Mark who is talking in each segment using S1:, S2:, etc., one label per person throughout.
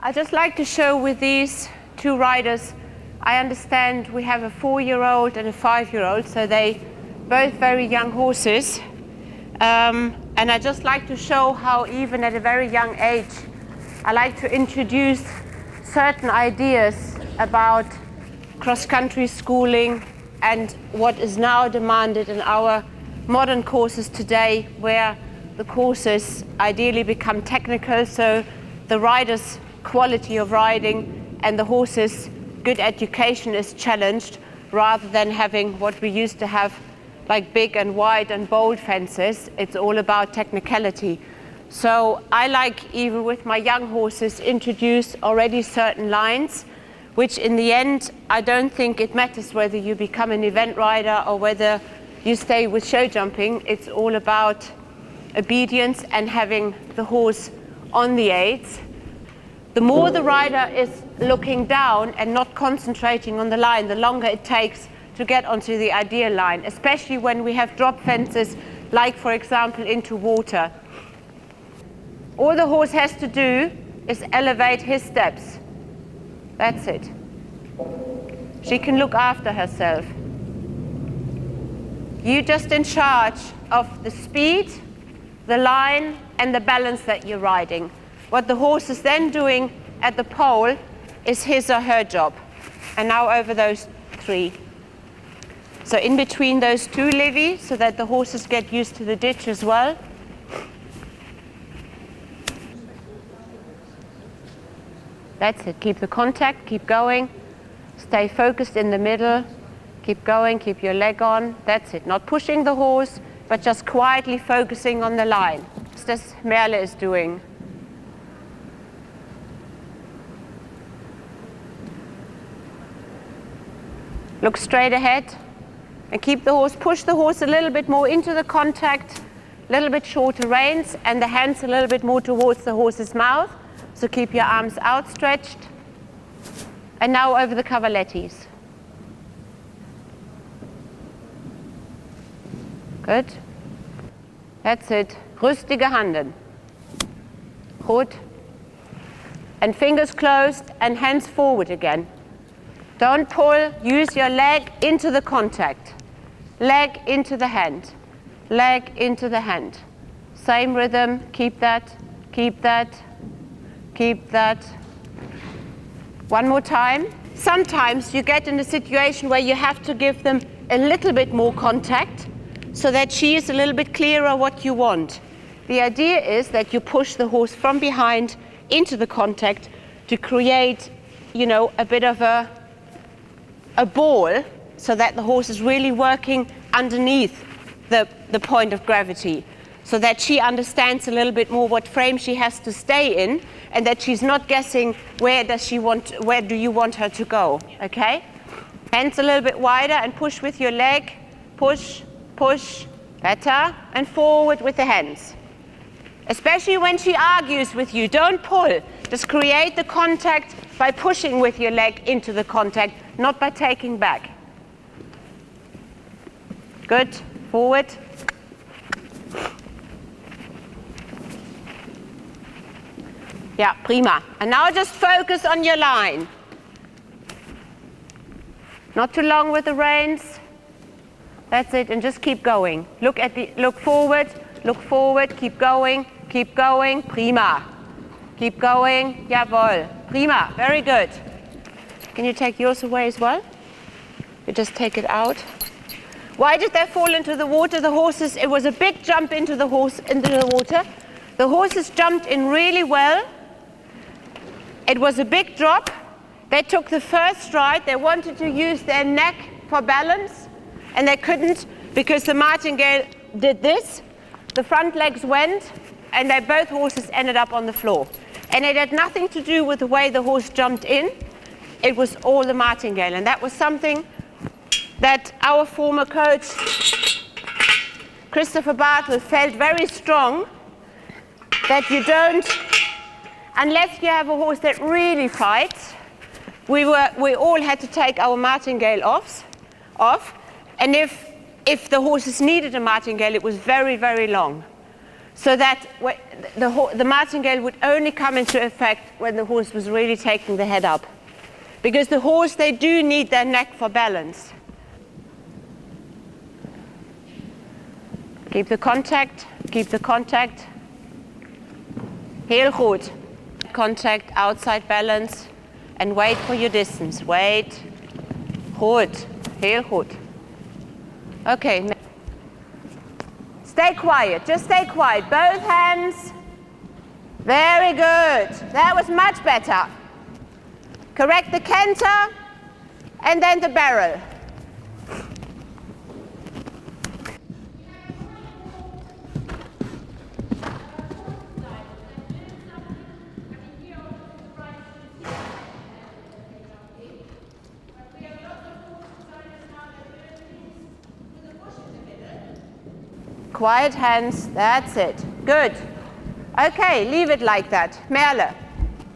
S1: I'd just like to show with these two riders, I understand we have a 4-year-old and a 5-year-old, so they both very young horses. And I'd just like to show how even at a very young age, I like to introduce certain ideas about cross-country schooling and what is now demanded in our modern courses today, where the courses ideally become technical, so the rider's quality of riding and the horse's good education is challenged, rather than having what we used to have, like big and wide and bold fences. It's all about technicality. So I like, even with my young horses, introduce already certain lines, which in the end, I don't think it matters whether you become an event rider or whether you stay with show jumping. It's all about obedience and having the horse on the aids. The more the rider is looking down and not concentrating on the line, the longer it takes to get onto the ideal line, especially when we have drop fences, like for example into water. All the horse has to do is elevate his steps. That's it. She can look after herself. You're just in charge of the speed, the line, and the balance that you're riding. What the horse is then doing at the pole is his or her job. And now over those 3. So in between those 2 levies, so that the horses get used to the ditch as well. That's it. Keep the contact, keep going. Stay focused in the middle. Keep going, keep your leg on. That's it. Not pushing the horse, but just quietly focusing on the line. Just as Merle is doing. Look straight ahead and keep the horse, push the horse a little bit more into the contact, a little bit shorter reins, and the hands a little bit more towards the horse's mouth. So keep your arms outstretched. And now over the cavalettis. Good. That's it. Rüstige Handen. Goed. And fingers closed and hands forward again. Don't pull, use your leg into the contact. Leg into the hand. Leg into the hand. Same rhythm, keep that, keep that, keep that. One more time. Sometimes you get in a situation where you have to give them a little bit more contact so that she is a little bit clearer what you want. The idea is that you push the horse from behind into the contact to create, a bit of a ball, so that the horse is really working underneath the point of gravity, so that she understands a little bit more what frame she has to stay in, and that she's not guessing where do you want her to go, okay? Hands a little bit wider and push with your leg, push, push, better, and forward with the hands. Especially when she argues with you, don't pull. Just create the contact by pushing with your leg into the contact, not by taking back. Good. Forward. Yeah, prima. And now just focus on your line. Not too long with the reins. That's it, and just keep going. Look forward, keep going, prima. Keep going, jawohl, prima, very good. Can you take yours away as well? You just take it out. Why did they fall into the water? It was a big jump into the water. The horses jumped in really well. It was a big drop. They took the first stride. They wanted to use their neck for balance, and they couldn't because the martingale did this. The front legs went, and both horses ended up on the floor. And it had nothing to do with the way the horse jumped in. It was all the martingale, and that was something that our former coach, Christopher Bartle, felt very strong, that you don't, unless you have a horse that really fights. We all had to take our martingale off, and if the horses needed a martingale, it was very, very long. so that the martingale would only come into effect when the horse was really taking the head up. Because the horse, they do need their neck for balance. Keep the contact, keep the contact. Heel goed. Contact, outside balance, and wait for your distance. Wait. Goed. Heel goed. Okay. Stay quiet, just stay quiet. Both hands. Very good. That was much better. Correct the canter and then the barrel. Quiet hands, that's it. Good. Okay, leave it like that. Merle.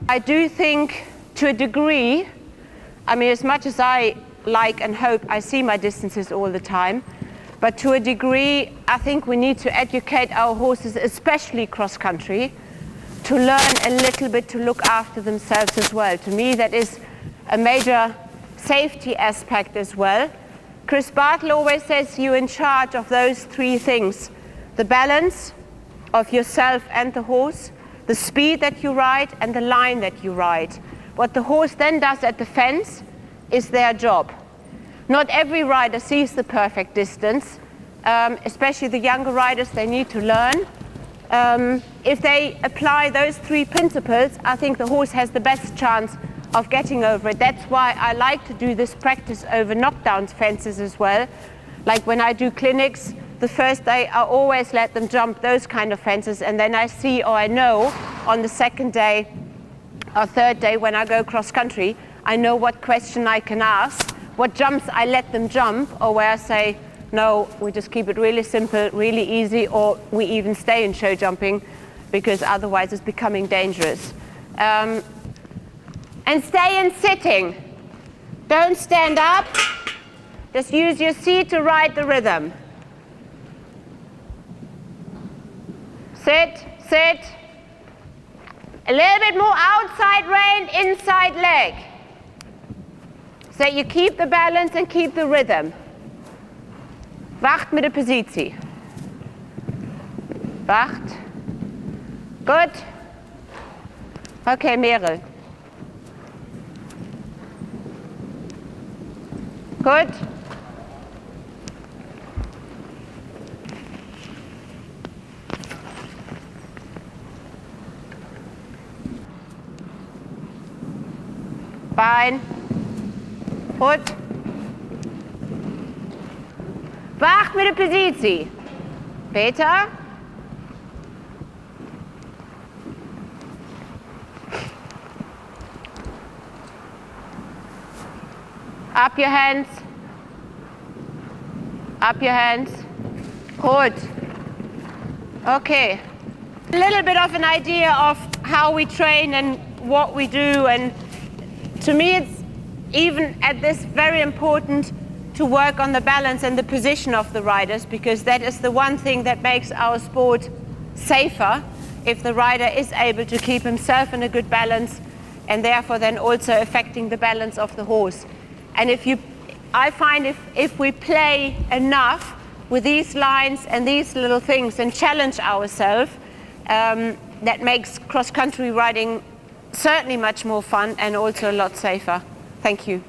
S1: I do think to a degree, I mean, as much as I like and hope, I see my distances all the time, but to a degree, I think we need to educate our horses, especially cross-country, to learn a little bit to look after themselves as well. To me, that is a major safety aspect as well. Chris Bartle always says you're in charge of those three things: the balance of yourself and the horse, the speed that you ride, and the line that you ride. What the horse then does at the fence is their job. Not every rider sees the perfect distance, especially the younger riders, they need to learn. If they apply those three principles, I think the horse has the best chance of getting over it. That's why I like to do this practice over knockdown fences as well. Like when I do clinics, the first day I always let them jump those kind of fences, and then I see, or I know on the second day or third day when I go cross country, I know what question I can ask, what jumps I let them jump, or where I say, no, we just keep it really simple, really easy, or we even stay in show jumping because otherwise it's becoming dangerous. And stay in sitting. Don't stand up. Just use your seat to ride the rhythm. Sit, sit. A little bit more outside rein, inside leg. So you keep the balance and keep the rhythm. Wacht met de positie. Wacht. Good. Okay, Merel. Good. Fine. Goed. Wacht met de positie. Peter. Up your hands. Up your hands. Good. Okay. A little bit of an idea of how we train and what we do, and to me it's even at this very important to work on the balance and the position of the riders, because that is the one thing that makes our sport safer, if the rider is able to keep himself in a good balance and therefore then also affecting the balance of the horse. And I find if we play enough with these lines and these little things and challenge ourselves, that makes cross-country riding certainly much more fun and also a lot safer. Thank you.